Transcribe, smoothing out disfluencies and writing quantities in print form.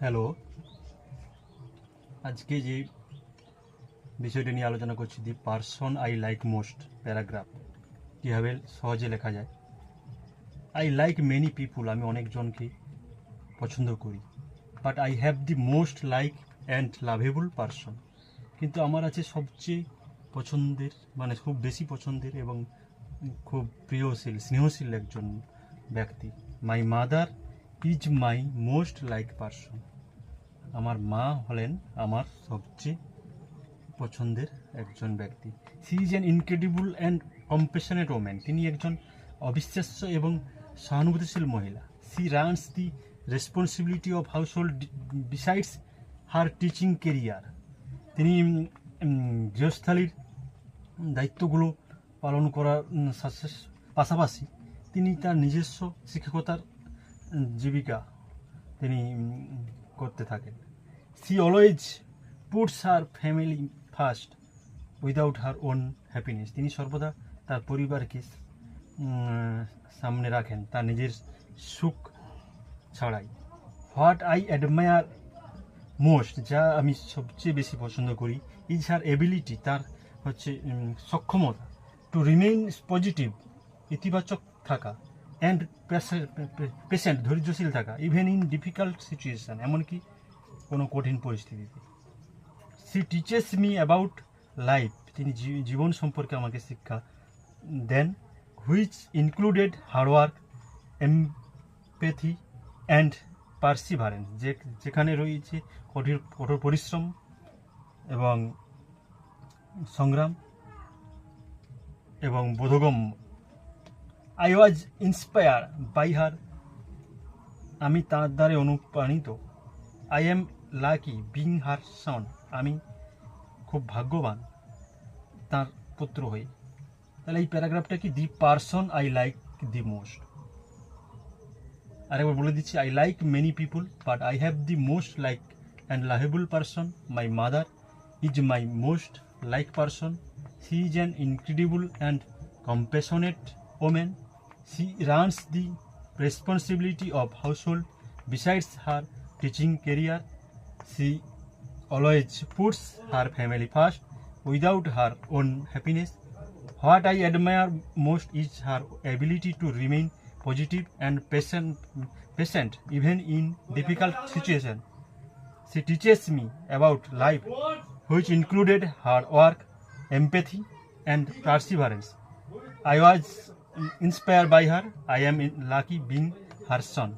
Hello, আজকে যে বিষয়টি নিয়ে আলোচনা করছি, the person I like most paragraph কীভাবে সহজে লেখা যায়। আই লাইক মেনি পিপুল, আমি অনেকজনকে পছন্দ করি, but I have the most like and lovable person, কিন্তু আমার আছে সবচেয়ে পছন্দের, মানে খুব বেশি পছন্দের এবং খুব প্রিয়শীল স্নেহশীল একজন ব্যক্তি। My mother is my most like person, আমার মা হলেন আমার সবচেয়ে পছন্দের একজন ব্যক্তি। She is an incredible and compassionate woman, তিনি একজন অবিশ্বাস্য এবং সহানুভূতিশীল মহিলা। She runs the responsibility of household besides her teaching career, তিনি গৃহস্থালির দায়িত্বগুলো পালন করার পাশাপাশি তিনি তার নিজস্ব শিক্ষকতার জীবিকা তিনি করতে থাকেন। She always puts her family first without her own happiness, তিনি সর্বদা তার পরিবারকে সামনে রাখেন তার নিজের সুখ ছাড়াই। হোয়াট আই অ্যাডমায়ার মোস্ট, যা আমি সবচেয়ে বেশি পছন্দ করি, ইজ হার এবিলিটি, তার হচ্ছে সক্ষমতা, টু রিমেইন পজিটিভ, ইতিবাচক থাকা, অ্যান্ড পেশেন্ট, ধৈর্যশীল থাকা, ইভেন ইন ডিফিকাল্ট সিচুয়েশান, এমনকি কোনো কঠিন পরিস্থিতিতে। She teaches me about life, তিনি জীবন সম্পর্কে আমাকে শিক্ষা দেন, which included hard work, empathy and perseverance, যেখানে রয়েছে কঠোর পরিশ্রম এবং সংগ্রাম এবং বোধগম্য। I was inspire by her, আমি তার দ্বারা অনুপ্রাণিত। I am lucky being her son, আমি খুব ভাগ্যবান তার পুত্র হয়ে। তাহলে এই প্যারাগ্রাফটা কি, the person I like the most. আরেকবার বলে দিচ্ছি, I like many people but I have the most like and lovable person. My mother is my most like person. She is an incredible and compassionate woman. She runs the responsibility of household besides her teaching career. She always puts her family first without her own happiness. What I admire most is her ability to remain positive and patient even in difficult situations. She teaches me about life, which included hard work, empathy, and perseverance. I was inspired by her. I am lucky being her son.